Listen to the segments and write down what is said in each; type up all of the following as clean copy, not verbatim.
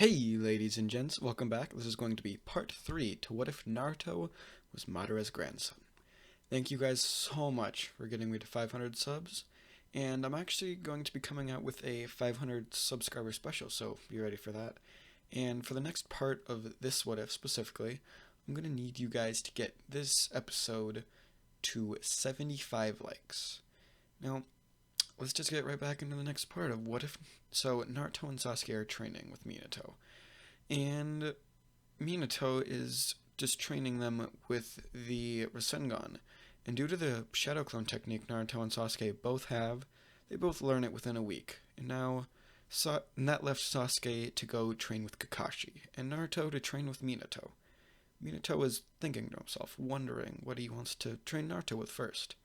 Hey ladies and gents, welcome back. This is going to be part 3 to What If Naruto was Madara's grandson. Thank you guys so much for getting me to 500 subs, and I'm actually going to be coming out with a 500 subscriber special, so be ready for that. And for the next part of this What If specifically, I'm going to need you guys to get this episode to 75 likes. Now, let's just get right back into the next part of what if. So Naruto and Sasuke are training with Minato, and Minato is just training them with the Rasengan. And due to the Shadow Clone technique Naruto and Sasuke both have, they both learn it within a week. And now, and that left Sasuke to go train with Kakashi, and Naruto to train with Minato. Minato is thinking to himself, wondering what he wants to train Naruto with first.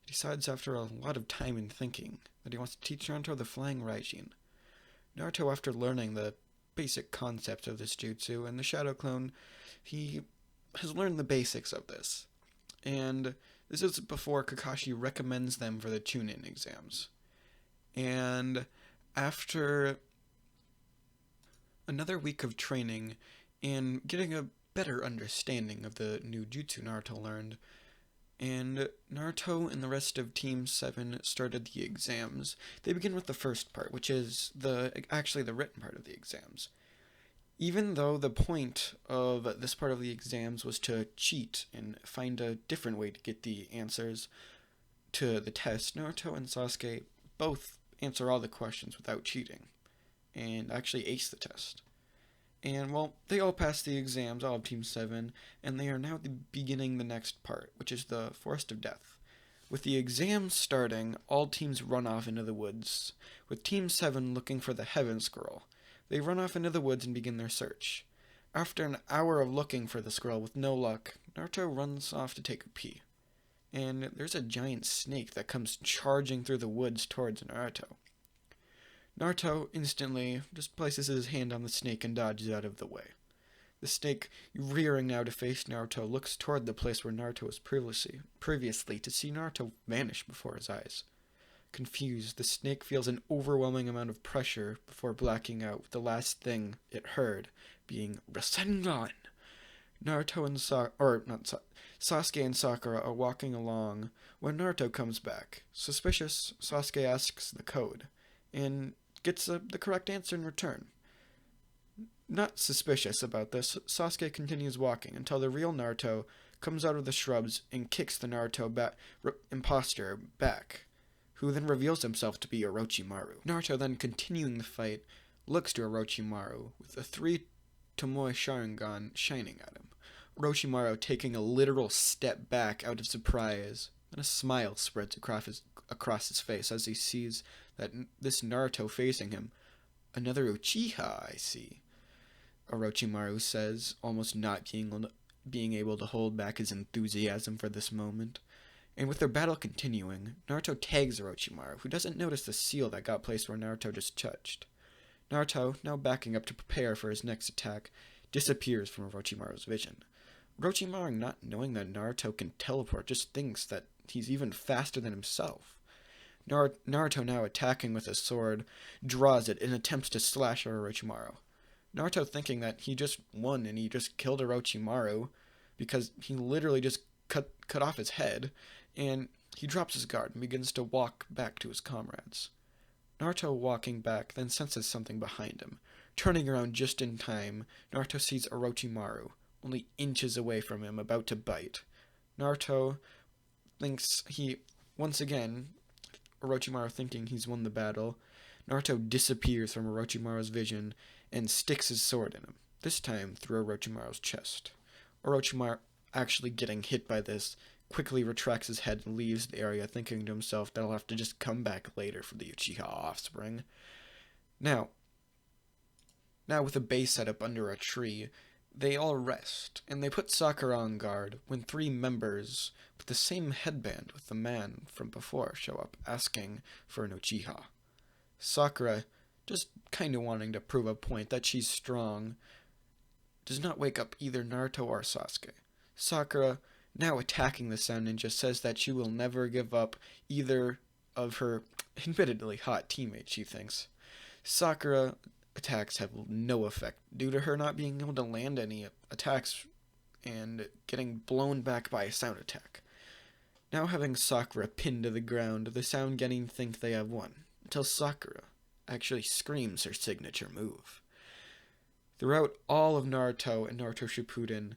He decides after a lot of time and thinking that he wants to teach Naruto the Flying Raijin. Naruto, after learning the basic concept of this jutsu and the Shadow Clone, he has learned the basics of this. And this is before Kakashi recommends them for the Chunin exams. And after another week of training and getting a better understanding of the new jutsu Naruto learned, and Naruto and the rest of Team 7 started the exams. They begin with the first part, which is actually the written part of the exams. Even though the point of this part of the exams was to cheat and find a different way to get the answers to the test, Naruto and Sasuke both answer all the questions without cheating, and actually ace the test. And, well, they all passed the exams, all of Team 7, and they are now beginning the next part, which is the Forest of Death. With the exams starting, all teams run off into the woods, with Team 7 looking for the Heaven Scroll. They run off into the woods and begin their search. After an hour of looking for the scroll with no luck, Naruto runs off to take a pee. And there's a giant snake that comes charging through the woods towards Naruto. Naruto instantly just places his hand on the snake and dodges out of the way. The snake, rearing now to face Naruto, looks toward the place where Naruto was previously to see Naruto vanish before his eyes. Confused, the snake feels an overwhelming amount of pressure before blacking out, with the last thing it heard being Rasengan. Naruto and Sasuke and Sakura are walking along when Naruto comes back. Suspicious, Sasuke asks the code, and gets the correct answer in return. Not suspicious about this, Sasuke continues walking until the real Naruto comes out of the shrubs and kicks the Naruto imposter back, who then reveals himself to be Orochimaru. Naruto, then continuing the fight, looks to Orochimaru with the 3 Tomoe Sharingan shining at him. Orochimaru taking a literal step back out of surprise, and a smile spreads across his face as he sees that this Naruto facing him. Another Uchiha, I see, Orochimaru says, almost not being able to hold back his enthusiasm for this moment. And with their battle continuing, Naruto tags Orochimaru, who doesn't notice the seal that got placed where Naruto just touched. Naruto, now backing up to prepare for his next attack, disappears from Orochimaru's vision. Orochimaru, not knowing that Naruto can teleport, just thinks that he's even faster than himself. Naruto, now attacking with his sword, draws it and attempts to slash at Orochimaru. Naruto, thinking that he just won and he just killed Orochimaru because he literally just cut off his head, and he drops his guard and begins to walk back to his comrades. Naruto, walking back, then senses something behind him. Turning around just in time, Naruto sees Orochimaru, only inches away from him, about to bite. Naruto thinks once again, Orochimaru thinking he's won the battle, Naruto disappears from Orochimaru's vision and sticks his sword in him, this time through Orochimaru's chest. Orochimaru, actually getting hit by this, quickly retracts his head and leaves the area, thinking to himself that he'll have to just come back later for the Uchiha offspring. Now with a base set up under a tree, they all rest, and they put Sakura on guard when 3 members with the same headband with the man from before show up, asking for an Uchiha. Sakura, just kinda wanting to prove a point that she's strong, does not wake up either Naruto or Sasuke. Sakura, now attacking the Sun Ninja, says that she will never give up either of her admittedly hot teammates, she thinks. Sakura attacks have no effect due to her not being able to land any attacks and getting blown back by a sound attack. Now having Sakura pinned to the ground, the Sound Genin think they have won, until Sakura actually screams her signature move. Throughout all of Naruto and Naruto Shippuden,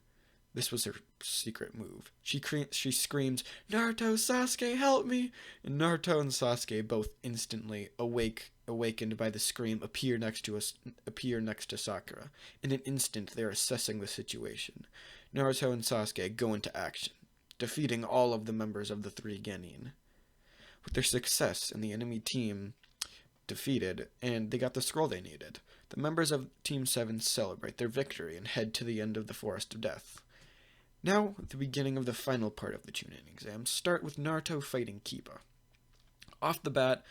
this was her secret move. She screams, "Naruto, Sasuke, help me!" And Naruto and Sasuke both instantly awakened by the scream appear next to Sakura. In an instant, they are assessing the situation. Naruto and Sasuke go into action, defeating all of the members of the three Genin. With their success and the enemy team defeated, and they got the scroll they needed, the members of Team 7 celebrate their victory and head to the end of the Forest of Death. Now, at the beginning of the final part of the Chunin exam, start with Naruto fighting Kiba. Off the bat,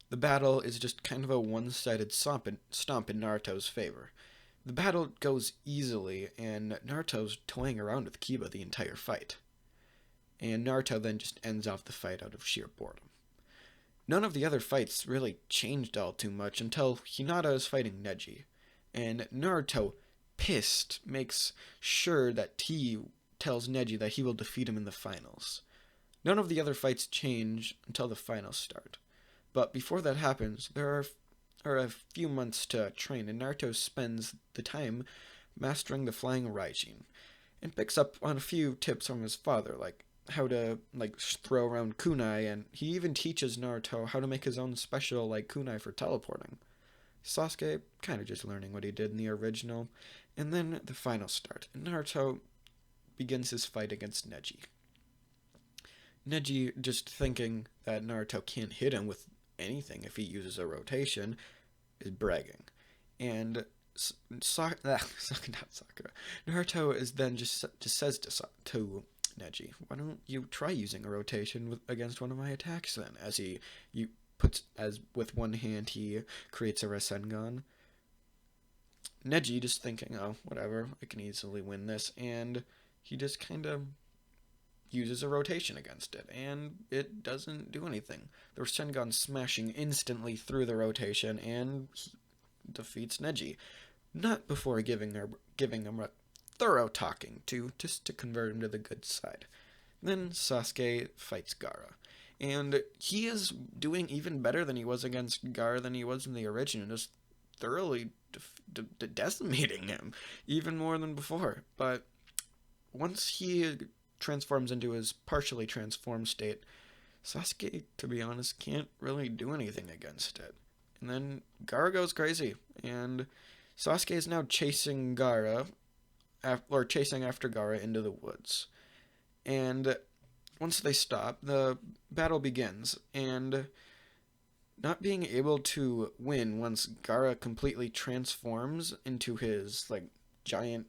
the battle is just kind of a one-sided stomp in Naruto's favor. The battle goes easily, and Naruto's toying around with Kiba the entire fight. And Naruto then just ends off the fight out of sheer boredom. None of the other fights really changed all too much until Hinata is fighting Neji, and Naruto, pissed, makes sure that he tells Neji that he will defeat him in the finals. None of the other fights change until the finals start. But before that happens, there are a few months to train, and Naruto spends the time mastering the flying Raijin, and picks up on a few tips from his father, like how to throw around kunai, and he even teaches Naruto how to make his own special kunai for teleporting. Sasuke kind of just learning what he did in the original, and then the finals start, and Naruto begins his fight against Neji. Neji, just thinking that Naruto can't hit him with anything if he uses a rotation, is bragging. And Sakura. Naruto is then just says to Neji, "Why don't you try using a rotation against one of my attacks then?" As with one hand he creates a Rasengan. Neji just thinking, "Oh, whatever, I can easily win this," and he just kind of uses a rotation against it, and it doesn't do anything. The Rasengan smashing instantly through the rotation, and he defeats Neji, not before giving him a thorough talking to, just to convert him to the good side. Then Sasuke fights Gaara, and he is doing even better than he was against Gaara than he was in the original, just thoroughly decimating him, even more than before. But once he transforms into his partially transformed state, Sasuke, to be honest, can't really do anything against it. And then Gaara goes crazy, and Sasuke is now chasing after Gaara into the woods. And once they stop, the battle begins, and not being able to win once Gaara completely transforms into his giant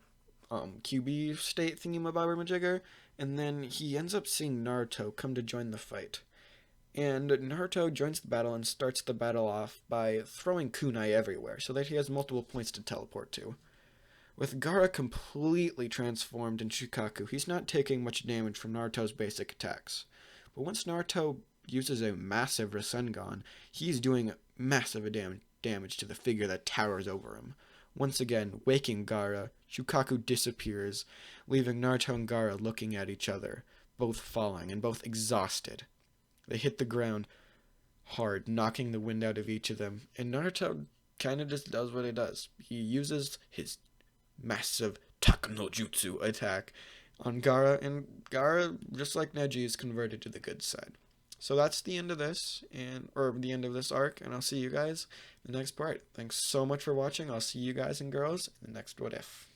QB state thingy-mabobber-majigger, and then he ends up seeing Naruto come to join the fight. And Naruto joins the battle and starts the battle off by throwing kunai everywhere, so that he has multiple points to teleport to. With Gaara completely transformed in Shukaku, he's not taking much damage from Naruto's basic attacks. But once Naruto uses a massive Rasengan, he's doing massive damage to the figure that towers over him. Once again, waking Gaara, Shukaku disappears, leaving Naruto and Gaara looking at each other, both falling and both exhausted. They hit the ground hard, knocking the wind out of each of them, and Naruto kind of just does what he does. He uses his massive Taka no Jutsu attack on Gaara, and Gaara, just like Neji, is converted to the good side. So that's the end of this, or the end of this arc, and I'll see you guys in the next part. Thanks so much for watching. I'll see you guys and girls in the next What If.